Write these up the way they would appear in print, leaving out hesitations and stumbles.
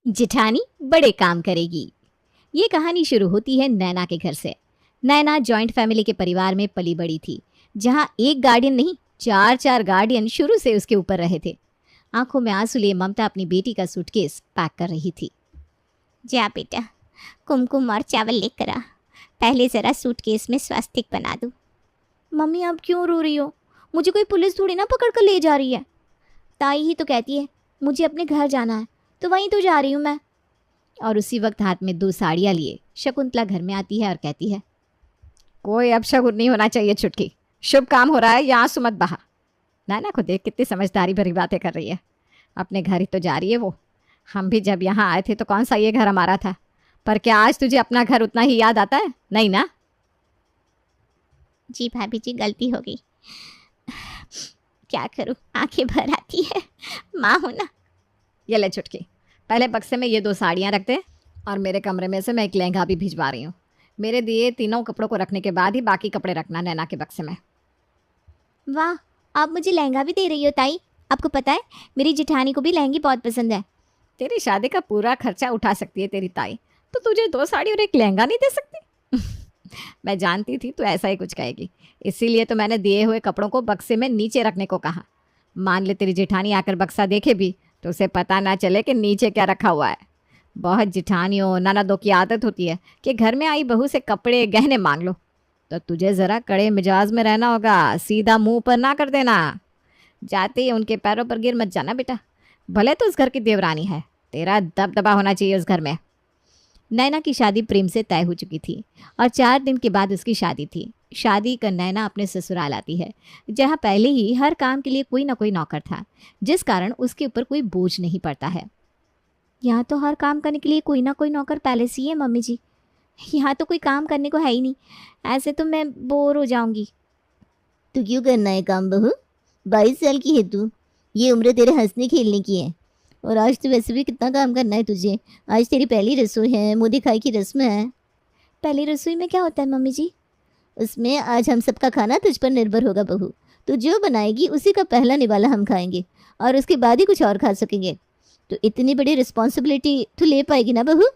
जिठानी बड़े काम करेगी। ये कहानी शुरू होती है नैना के घर से। नैना जॉइंट फैमिली के परिवार में पली बड़ी थी, जहाँ एक गार्डियन नहीं, चार चार गार्डियन शुरू से उसके ऊपर रहे थे। आंखों में आंसू लिए ममता अपनी बेटी का सूटकेस पैक कर रही थी। जा बेटा, कुमकुम और चावल लेकर आ। पहले ज़रा सूटकेस में स्वास्तिक बना दूँ। मम्मी आप क्यों रो रही हो? मुझे कोई पुलिस थोड़ी ना पकड़ कर ले जा रही है। ताई ही तो कहती है मुझे अपने घर जाना है, तो वहीं तो जा रही हूँ मैं। और उसी वक्त हाथ में 2 साड़ियाँ लिए शकुंतला घर में आती है और कहती है, कोई अपशगुन नहीं होना चाहिए छुटकी, शुभ काम हो रहा है, यहाँ आंसू मत बहा। नैना को देख कितनी समझदारी भरी बातें कर रही है। अपने घर ही तो जा रही है वो। हम भी जब यहाँ आए थे तो कौन सा ये घर हमारा था, पर क्या आज तुझे अपना घर उतना ही याद आता है? नहीं ना? जी भाभी जी, गलती हो गई। क्या करूँ, आंखें भर आती है। माँ हो ना। ये ले छुटकी, पहले बक्से में ये 2 साड़ियाँ रख दे, और मेरे कमरे में से मैं एक लहंगा भी भिजवा रही हूँ। मेरे दिए तीनों कपड़ों को रखने के बाद ही बाकी कपड़े रखना नैना के बक्से में। वाह, आप मुझे लहंगा भी दे रही हो ताई। आपको पता है मेरी जेठानी को भी लहंगी बहुत पसंद है। तेरी शादी का पूरा खर्चा उठा सकती है तेरी ताई, तो तुझे 2 साड़ी और एक लहंगा नहीं दे सकती? मैं जानती थी तू ऐसा ही कुछ कहेगी, इसीलिए तो मैंने दिए हुए कपड़ों को बक्से में नीचे रखने को कहा। मान ले तेरी जेठानी आकर बक्सा देखे भी तो उसे पता ना चले कि नीचे क्या रखा हुआ है। बहुत जेठानियों ननदों की आदत होती है कि घर में आई बहू से कपड़े गहने मांग लो, तो तुझे ज़रा कड़े मिजाज में रहना होगा, सीधा मुंह पर ना कर देना। जाते ही उनके पैरों पर गिर मत जाना बेटा। भले तो उस घर की देवरानी है, तेरा दबदबा होना चाहिए उस घर में। नैना की शादी प्रेम से तय हो चुकी थी और 4 दिन के बाद उसकी शादी थी। शादी कर नैना अपने ससुराल आती है, जहाँ पहले ही हर काम के लिए कोई ना कोई नौकर था, जिस कारण उसके ऊपर कोई बोझ नहीं पड़ता है। यहाँ तो हर काम करने के लिए कोई ना कोई नौकर पहले से ही है मम्मी जी। यहाँ तो कोई काम करने को है ही नहीं, ऐसे तो मैं बोर हो जाऊंगी। तू क्यों करना है काम बहू? 22 साल की है तू। ये उम्र तेरे हंसने खेलने की है। और आज तो वैसे भी कितना काम करना है तुझे। आज तेरी पहली रसोई है, मुँह दिखाई की रस्म है। पहली रसोई में क्या होता है मम्मी जी? उसमें आज हम सबका खाना तुझ पर निर्भर होगा बहू। तू जो बनाएगी उसी का पहला निवाला हम खाएंगे, और उसके बाद ही कुछ और खा सकेंगे। तो इतनी बड़ी रिस्पॉन्सिबिलिटी तू ले पाएगी ना बहू?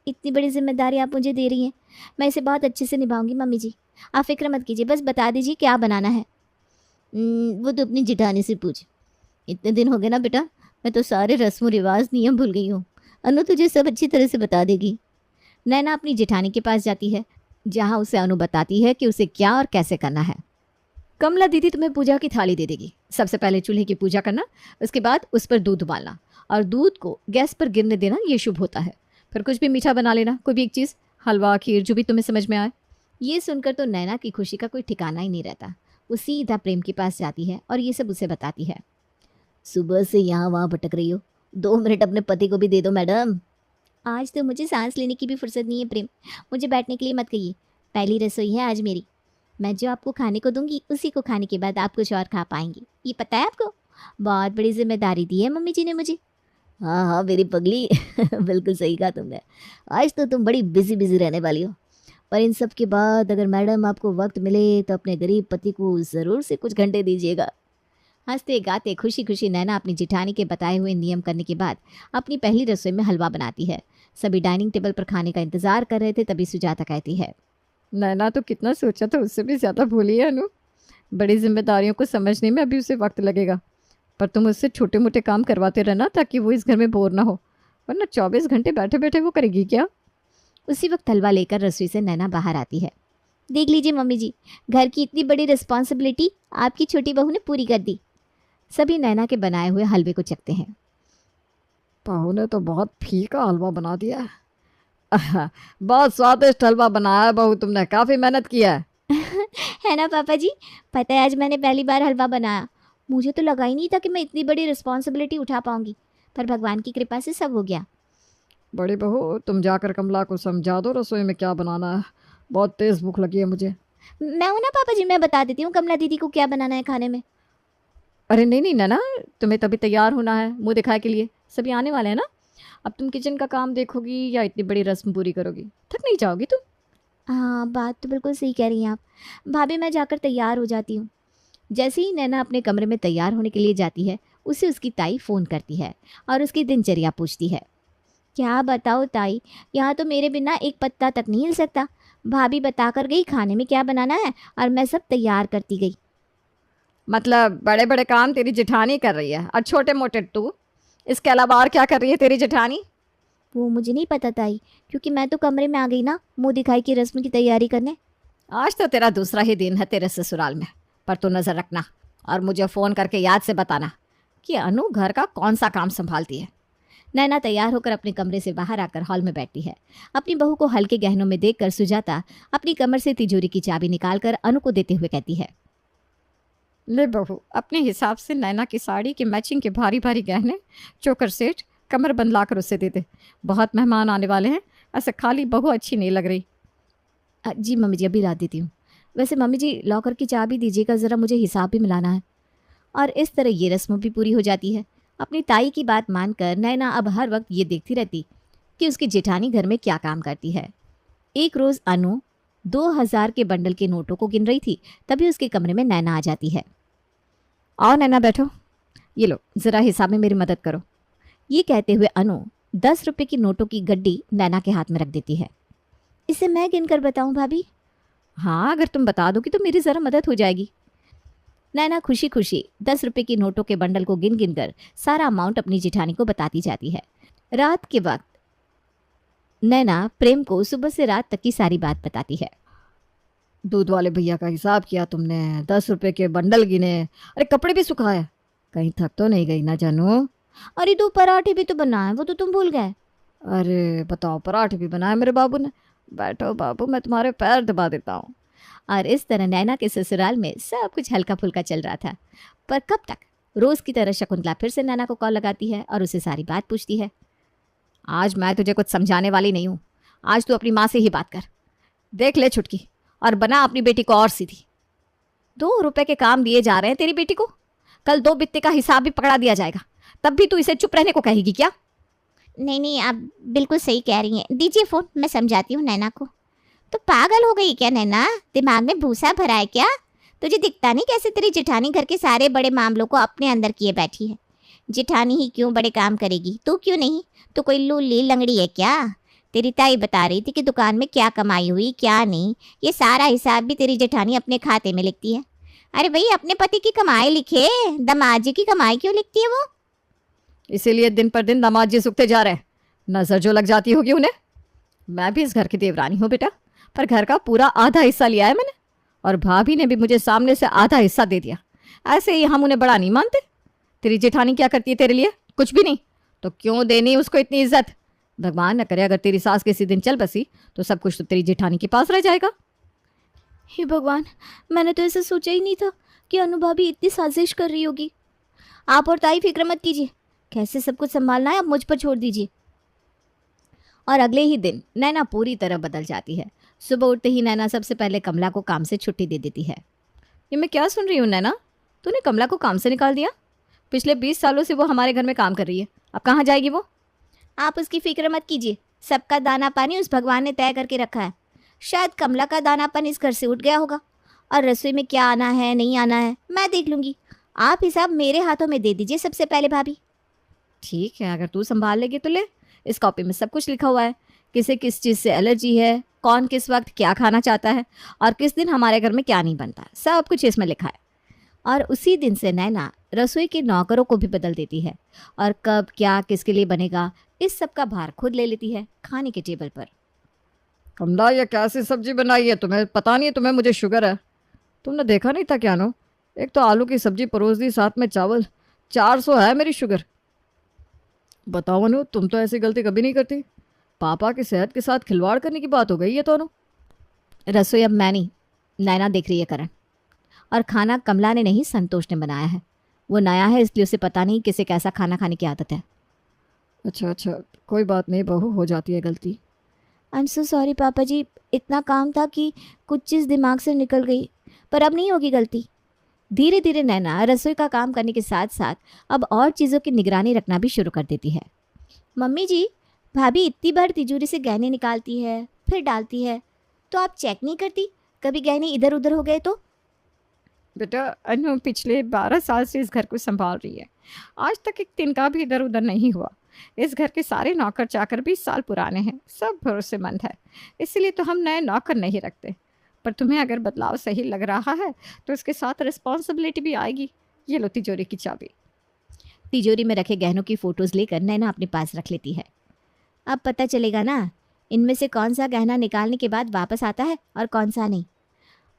इतनी बड़ी जिम्मेदारी आप मुझे दे रही हैं, मैं इसे बहुत अच्छे से निभाऊंगी मम्मी जी। आप फिक्र मत कीजिए, बस बता दीजिए क्या बनाना है। वो तो अपनी जिठानी से पूछ। इतने दिन हो गए ना बेटा, मैं तो सारे रस्म रिवाज नियम भूल गई हूँ। अनु तुझे सब अच्छी तरह से बता देगी। नैना अपनी जेठानी के पास जाती है, जहाँ उसे अनु बताती है कि उसे क्या और कैसे करना है। कमला दीदी तुम्हें पूजा की थाली दे देगी। सबसे पहले चूल्हे की पूजा करना, उसके बाद उस पर दूध उबालना और दूध को गैस पर गिरने देना, ये शुभ होता है। फिर कुछ भी मीठा बना लेना, कोई भी एक चीज़, हलवा खीर जो भी तुम्हें समझ में आए। ये सुनकर तो नैना की खुशी का कोई ठिकाना ही नहीं रहता। वो सीधा प्रेम के पास जाती है और ये सब उसे बताती है। सुबह से यहाँ वहाँ भटक रही हो, 2 मिनट अपने पति को भी दे दो मैडम। आज तो मुझे सांस लेने की भी फुर्सत नहीं है प्रेम, मुझे बैठने के लिए मत कहिए। पहली रसोई है आज मेरी, मैं जो आपको खाने को दूंगी उसी को खाने के बाद आप कुछ और खा पाएंगी, ये पता है आपको। बहुत बड़ी जिम्मेदारी दी है मम्मी जी ने मुझे। हाँ हाँ मेरी पगली बिल्कुल सही कहा तुमने। आज तो तुम बड़ी बिजी रहने वाली हो। पर इन सब के बाद अगर मैडम आपको वक्त मिले तो अपने गरीब पति को ज़रूर से कुछ घंटे दीजिएगा। हंसते गाते खुशी खुशी नैना अपनी जिठानी के बताए हुए नियम करने के बाद अपनी पहली रसोई में हलवा बनाती है। सभी डाइनिंग टेबल पर खाने का इंतजार कर रहे थे, तभी सुजाता कहती है, नैना तो कितना सोचा था, उससे भी ज़्यादा भूली है अनु। बड़ी जिम्मेदारियों को समझने में अभी उसे वक्त लगेगा, पर तुम उससे छोटे मोटे काम करवाते रहना ताकि वो इस घर में बोर ना हो, वरना 24 घंटे बैठे बैठे वो करेगी क्या? उसी वक्त हलवा लेकर रसोई से नैना बाहर आती है। देख लीजिए मम्मी जी, घर की इतनी बड़ी रिस्पॉन्सिबिलिटी आपकी छोटी बहू ने पूरी कर दी। सभी नैना के बनाए हुए हलवे को चखते हैं। बहू ने तो बहुत फीका हलवा बना दिया है। बहुत स्वादिष्ट हलवा बनाया है बहू, तुमने काफ़ी मेहनत किया है। है ना पापा जी? पता है आज मैंने पहली बार हलवा बनाया। मुझे तो लगा ही नहीं था कि मैं इतनी बड़ी रिस्पॉन्सिबिलिटी उठा पाऊंगी, पर भगवान की कृपा से सब हो गया। बड़ी बहू तुम जाकर कमला को समझा दो रसोई में क्या बनाना है, बहुत तेज़ भूख लगी है मुझे। मैं हूं ना पापा जी, मैं बता देती हूँ कमला दीदी को क्या बनाना है खाने में। अरे नहीं नहीं नैना, तुम्हें तभी तैयार होना है मुंह दिखाए के लिए, सभी आने वाले हैं ना। अब तुम किचन का काम देखोगी या इतनी बड़ी रस्म पूरी करोगी? थक नहीं जाओगी तुम? हाँ बात तो बिल्कुल सही कह रही हैं आप। भाभी मैं जाकर तैयार हो जाती हूँ। जैसे ही नैना अपने कमरे में तैयार होने के लिए जाती है, उसे उसकी ताई फ़ोन करती है और उसकी दिनचर्या पूछती है। क्या बताओ ताई, यहाँ तो मेरे बिना एक पत्ता तक नहीं हिल सकता। भाभी बता कर गई खाने में क्या बनाना है और मैं सब तैयार करती गई। मतलब बड़े बड़े काम तेरी जेठानी कर रही है और छोटे मोटे तू। इसके अलावा और क्या कर रही है तेरी जेठानी? वो मुझे नहीं पता ताई, क्योंकि मैं तो कमरे में आ गई ना मुंह दिखाई की रस्म की तैयारी करने। आज तो तेरा दूसरा ही दिन है तेरे ससुराल में। पर तू नज़र रखना और मुझे फ़ोन करके याद से बताना कि अनु घर का कौन सा काम संभालती है। नैना तैयार होकर अपने कमरे से बाहर आकर हॉल में बैठती है। अपनी बहू को हल्के गहनों में देखकर सुजाता अपनी कमर से तिजोरी की चाबी निकालकर अनु को देते हुए कहती है, ले बहू, अपने हिसाब से नैना की साड़ी के मैचिंग के भारी भारी गहने, चोकर सेट, कमर बंद लाकर उससे दे दे। बहुत मेहमान आने वाले हैं, ऐसे खाली बहू अच्छी नहीं लग रही। जी मम्मी जी, अभी ला देती हूँ। वैसे मम्मी जी, लॉकर की चाबी दीजिएगा, ज़रा मुझे हिसाब भी मिलाना है। और इस तरह ये रस्म भी पूरी हो जाती है। अपनी ताई की बात मानकर नैना अब हर वक्त ये देखती रहती कि उसकी जेठानी घर में क्या काम करती है। एक रोज़ अनु 2000 के बंडल के नोटों को गिन रही थी, तभी उसके कमरे में नैना आ जाती है। आओ नैना बैठो, ये लो ज़रा हिसाब में मेरी मदद करो। ये कहते हुए अनु 10 रुपये की नोटों की गड्डी नैना के हाथ में रख देती है। इसे मैं गिनकर बताऊं भाभी? हाँ, अगर तुम बता दोगी तो मेरी ज़रा मदद हो जाएगी। नैना खुशी खुशी 10 रुपये की नोटों के बंडल को गिन गिन कर सारा अमाउंट अपनी जेठानी को बताती जाती है। रात के वक्त नैना प्रेम को सुबह से रात तक की सारी बात बताती है। दूध वाले भैया का हिसाब किया तुमने, 10 रुपए के बंडल गिने, अरे कपड़े भी सुखाए, कहीं थक तो नहीं गई ना जानू? अरे 2 पराठे भी तो बनाए, वो तो तुम भूल गए। अरे बताओ, पराठे भी बनाए मेरे बाबू ने। बैठो बाबू, मैं तुम्हारे पैर दबा देता हूँ। और इस तरह नैना के ससुराल में सब कुछ हल्का फुल्का चल रहा था। पर कब तक? रोज की तरह शकुंतला फिर से नैना को कॉल लगाती है और उसे सारी बात पूछती है। आज मैं तुझे कुछ समझाने वाली नहीं हूँ। आज तू अपनी माँ से ही बात कर। देख ले छुटकी, और बना अपनी बेटी को और सीधी। 2 रुपए के काम दिए जा रहे हैं तेरी बेटी को, कल 2 बित्ते का हिसाब भी पकड़ा दिया जाएगा, तब भी तू इसे चुप रहने को कहेगी क्या? नहीं नहीं, आप बिल्कुल सही कह रही हैं। दीजिए फ़ोन, मैं समझाती हूँ नैना को। तो पागल हो गई क्या नैना? दिमाग में भूसा भरा है क्या? तुझे दिखता नहीं कैसे तेरी जेठानी घर के सारे बड़े मामलों को अपने अंदर किए बैठी है? जेठानी ही क्यों बड़े काम करेगी, तू क्यों नहीं? तो कोई लूली लंगड़ी है क्या? तेरी ताई बता रही थी कि दुकान में क्या कमाई हुई क्या नहीं, ये सारा हिसाब भी तेरी जेठानी अपने खाते में लिखती है। अरे भाई, अपने पति की कमाई लिखे, दामाद जी की कमाई क्यों लिखती है वो? इसीलिए दिन पर दिन दामाद जी सूखते जा रहे हैं। नजर जो लग जाती होगी उन्हें। मैं भी इस घर की देवरानी हूँ बेटा, पर घर का पूरा आधा हिस्सा लिया है मैंने, और भाभी ने भी मुझे सामने से आधा हिस्सा दे दिया। ऐसे ही हम उन्हें बड़ा नहीं मानते। तेरी जेठानी क्या करती है तेरे लिए? कुछ भी नहीं। तो क्यों देनी उसको इतनी इज्जत? भगवान न करे अगर तेरी सास किसी दिन चल बसी तो सब कुछ तो तेरी जेठानी के पास रह जाएगा। हे भगवान, मैंने तो ऐसा सोचा ही नहीं था कि अनु भाभी इतनी साजिश कर रही होगी। आप और ताई फिक्र मत कीजिए, कैसे सब कुछ संभालना है आप मुझ पर छोड़ दीजिए। और अगले ही दिन नैना पूरी तरह बदल जाती है। सुबह उठते ही नैना सबसे पहले कमला को काम से छुट्टी दे देती है। ये मैं क्या सुन रही हूँ नैना? तूने कमला को काम से निकाल दिया? पिछले 20 सालों से वो हमारे घर में काम कर रही है, अब कहाँ जाएगी वो? आप उसकी फिक्र मत कीजिए, सबका दाना पानी उस भगवान ने तय करके रखा है। शायद कमला का दानापन इस घर से उठ गया होगा, और रसोई में क्या आना है नहीं आना है मैं देख लूँगी। आप हिसाब मेरे हाथों में दे दीजिए सबसे पहले भाभी। ठीक है, अगर तू संभाल लेगी तो ले। इस कॉपी में सब कुछ लिखा हुआ है, किसे किस चीज़ से एलर्जी है, कौन किस वक्त क्या खाना चाहता है, और किस दिन हमारे घर में क्या नहीं बनता, सब कुछ इसमें लिखा है। और उसी दिन से नैना रसोई के नौकरों को भी बदल देती है, और कब क्या किसके लिए बनेगा इस सब का भार खुद ले लेती है खाने के टेबल पर। कमला, ये कैसी सब्जी बनाई है? तुम्हें पता नहीं है तुम्हें मुझे शुगर है? तुमने देखा नहीं था क्या नो? एक तो आलू की सब्जी परोस दी, साथ में चावल। 400 है मेरी शुगर। बताओ अनु, तुम तो ऐसी गलती कभी नहीं करती। पापा की सेहत के साथ खिलवाड़ करने की बात हो गई है तो अनु। रसोई अब मैं नहीं, नैना देख रही है करण। और खाना कमला ने नहीं, संतोष ने बनाया है। वो नया है इसलिए उसे पता नहीं किसे कैसा खाना खाने की आदत है। अच्छा अच्छा, कोई बात नहीं बहू, हो जाती है गलती। आई एम सो सॉरी पापा जी, इतना काम था कि कुछ चीज़ दिमाग से निकल गई, पर अब नहीं होगी गलती। धीरे धीरे नैना रसोई का काम करने के साथ साथ अब और चीज़ों की निगरानी रखना भी शुरू कर देती है। मम्मी जी, भाभी इतनी बार तिजोरी से गहने निकालती है फिर डालती है, तो आप चेक नहीं करती कभी गहने इधर उधर हो गए तो? बेटा, अनु पिछले 12 साल से इस घर को संभाल रही है, आज तक एक तिनका भी इधर उधर नहीं हुआ। इस घर के सारे नौकर चाकर 20 साल पुराने हैं, सब भरोसेमंद है, इसलिए तो हम नए नौकर नहीं रखते। पर तुम्हें अगर बदलाव सही लग रहा है तो इसके साथ रिस्पॉन्सिबिलिटी भी आएगी। ये लो तिजोरी की चाबी। तिजोरी में रखे गहनों की फोटोज लेकर नैना अपने पास रख लेती है। अब पता चलेगा ना इनमें से कौन सा गहना निकालने के बाद वापस आता है और कौन सा नहीं।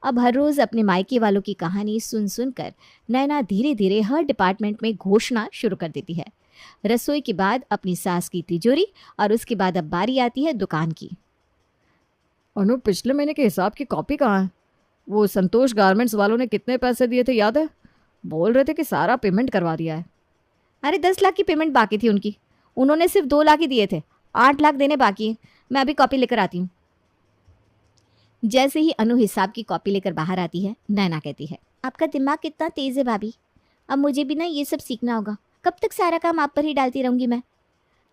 अब हर रोज़ अपने मायके वालों की कहानी सुन सुन कर नैना धीरे धीरे हर डिपार्टमेंट में घोषणा शुरू कर देती है। रसोई के बाद अपनी सास की तिजोरी और उसके बाद अब बारी आती है दुकान की। अनु, पिछले महीने के हिसाब की कॉपी कहाँ है? वो संतोष गारमेंट्स वालों ने कितने पैसे दिए थे याद है? बोल रहे थे कि सारा पेमेंट करवा दिया है। अरे 10 लाख की पेमेंट बाकी थी उनकी, उन्होंने सिर्फ 2 लाख ही दिए थे, 8 लाख देने बाकी हैं। मैं अभी कॉपी लेकर आती हूँ। जैसे ही अनु हिसाब की कॉपी लेकर बाहर आती है, नैना कहती है, आपका दिमाग कितना तेज़ है भाभी, अब मुझे भी ना ये सब सीखना होगा। कब तक सारा काम आप पर ही डालती रहूँगी मैं।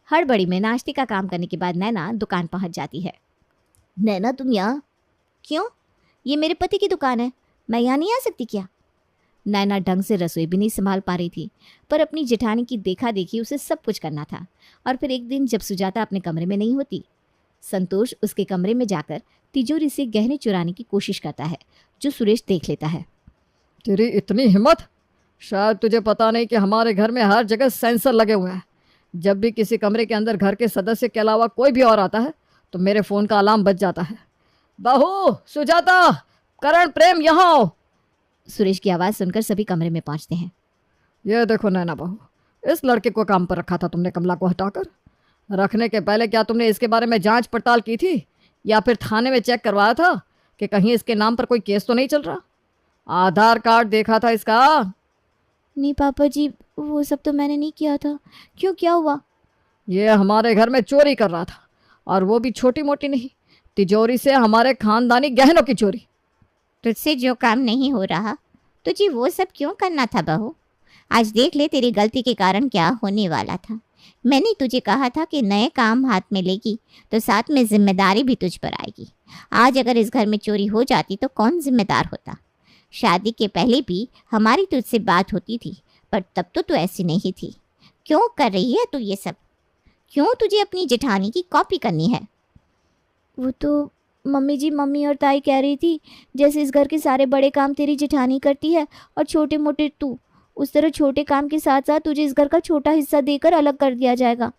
हड़बड़ी में नाश्ते का काम करने के बाद नैना दुकान पहुँच जाती है। नैना तुम यहाँ क्यों? ये मेरे पति की दुकान है, मैं यहाँ नहीं आ सकती क्या? नैना ढंग से रसोई भी नहीं संभाल पा रही थी, पर अपनी जेठानी की देखा देखी उसे सब कुछ करना था। और फिर एक दिन जब सुजाता अपने कमरे में नहीं होती, संतोष उसके कमरे में जाकर तिजोरी से गहने चुराने की कोशिश करता है, जो सुरेश देख लेता है। तेरी इतनी हिम्मत! शायद तुझे पता नहीं कि हमारे घर में हर जगह सेंसर लगे हुए हैं। जब भी किसी कमरे के अंदर घर के सदस्य के अलावा कोई भी और आता है तो मेरे फ़ोन का अलार्म बज जाता है। बहू, सुजाता, करण, प्रेम, यहाँ आओ। सुरेश की आवाज़ सुनकर सभी कमरे में पहुंचते हैं। ये देखो नैना बहू, इस लड़के को काम पर रखा था तुमने कमला को हटाकर। रखने के पहले क्या तुमने इसके बारे में जांच पड़ताल की थी, या फिर थाने में चेक करवाया था कि कहीं इसके नाम पर कोई केस तो नहीं चल रहा? आधार कार्ड देखा था इसका? नहीं पापा जी, वो सब तो मैंने नहीं किया था। क्यों, क्या हुआ? ये हमारे घर में चोरी कर रहा था, और वो भी छोटी मोटी नहीं, तिजोरी से हमारे खानदानी गहनों की चोरी। तुझसे जो काम नहीं हो रहा तुझे वो सब क्यों करना था बहू? आज देख ले तेरी गलती के कारण क्या होने वाला था। मैंने तुझे कहा था कि नए काम हाथ में लेगी तो साथ में जिम्मेदारी भी तुझ पर आएगी। आज अगर इस घर में चोरी हो जाती तो कौन जिम्मेदार होता? शादी के पहले भी हमारी तुझसे बात होती थी, पर तब तो तू ऐसी नहीं थी। क्यों कर रही है तू ये सब? क्यों तुझे अपनी जेठानी की कॉपी करनी है? वो तो मम्मी जी, मम्मी और ताई कह रही थी जैसे इस घर के सारे बड़े काम तेरी जेठानी करती है और छोटे मोटे तू, उस तरह छोटे काम के साथ साथ तुझे इस घर का छोटा हिस्सा देकर अलग कर दिया जाएगा।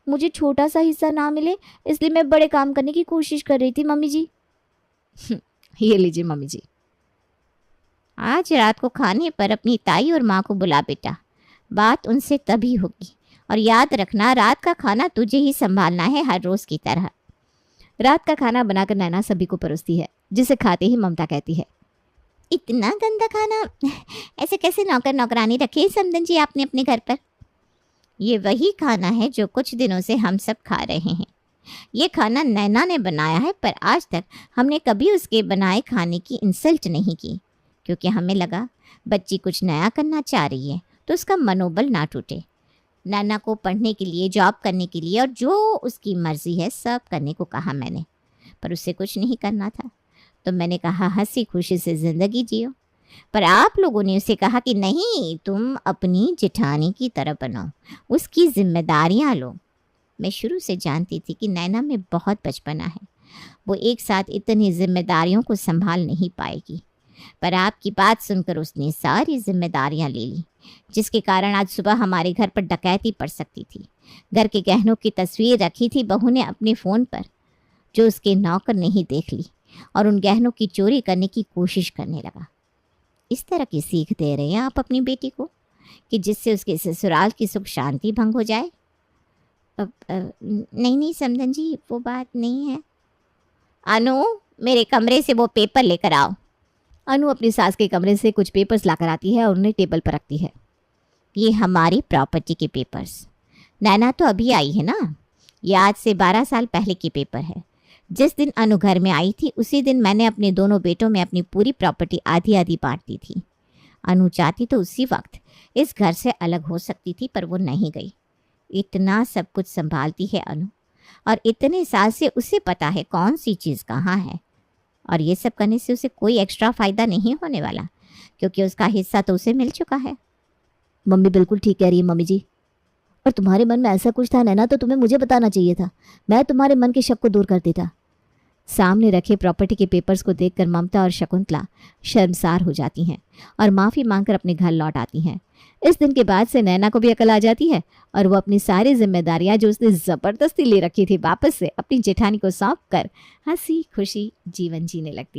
मुझे छोटा सा हिस्सा ना मिले इसलिए मैं बड़े काम करने की कोशिश कर रही थी मम्मी जी। ये लीजिए मम्मी जी। आज रात को खाने पर अपनी ताई और माँ को बुला बेटा, बात उनसे तभी होगी। और याद रखना, रात का खाना तुझे ही संभालना है हर रोज़ की तरह। रात का खाना बनाकर नैना सभी को परोसती है, जिसे खाते ही ममता कहती है, इतना गंदा खाना ऐसे कैसे नौकर नौकरानी रखे समधन जी आपने अपने घर पर? ये वही खाना है जो कुछ दिनों से हम सब खा रहे हैं। ये खाना नैना ने बनाया है, पर आज तक हमने कभी उसके बनाए खाने की इंसल्ट नहीं की, क्योंकि हमें लगा बच्ची कुछ नया करना चाह रही है तो उसका मनोबल ना टूटे। नैना को पढ़ने के लिए, जॉब करने के लिए और जो उसकी मर्जी है सब करने को कहा मैंने, पर उसे कुछ नहीं करना था। तो मैंने कहा हंसी खुशी से ज़िंदगी जियो, पर आप लोगों ने उसे कहा कि नहीं, तुम अपनी जेठानी की तरह बनो, उसकी जिम्मेदारियां लो। मैं शुरू से जानती थी कि नैना में बहुत बचपना है, वो एक साथ इतनी जिम्मेदारियों को संभाल नहीं पाएगी। पर आपकी बात सुनकर उसने सारी जिम्मेदारियां ले ली, जिसके कारण आज सुबह हमारे घर पर डकैती पड़ सकती थी। घर के गहनों की तस्वीर रखी थी बहू ने अपने फ़ोन पर, जो उसके नौकर ने ही देख ली और उन गहनों की चोरी करने की कोशिश करने लगा। इस तरह की सीख दे रहे हैं आप अपनी बेटी को कि जिससे उसके ससुराल की सुख शांति भंग हो जाए? नहीं समधन जी, वो बात नहीं है। अनु, मेरे कमरे से वो पेपर लेकर आओ। अनु अपनी सास के कमरे से कुछ पेपर्स लाकर आती है और उन्हें टेबल पर रखती है। ये हमारी प्रॉपर्टी के पेपर्स। नैना तो अभी आई है ना, ये आज से 12 साल पहले के पेपर है। जिस दिन अनु घर में आई थी उसी दिन मैंने अपने दोनों बेटों में अपनी पूरी प्रॉपर्टी आधी आधी बांट दी थी। अनु चाहती तो उसी वक्त इस घर से अलग हो सकती थी, पर वो नहीं गई। इतना सब कुछ संभालती है अनु, और इतने साल से उसे पता है कौन सी चीज़ कहाँ है। और ये सब करने से उसे कोई एक्स्ट्रा फ़ायदा नहीं होने वाला, क्योंकि उसका हिस्सा तो उसे मिल चुका है। मम्मी बिल्कुल ठीक कह रही है मम्मी जी। और तुम्हारे मन में ऐसा कुछ था नैना तो तुम्हें मुझे बताना चाहिए था, मैं तुम्हारे मन के शक को दूर कर देता। सामने रखे प्रॉपर्टी के पेपर्स को देखकर ममता और शकुंतला शर्मसार हो जाती हैं और माफ़ी मांगकर अपने घर लौट आती हैं। इस दिन के बाद से नैना को भी अकल आ जाती है और वो अपनी सारी जिम्मेदारियां जो उसने ज़बरदस्ती ले रखी थी वापस से अपनी जेठानी को सौंप कर हंसी खुशी जीवन जीने लगती है।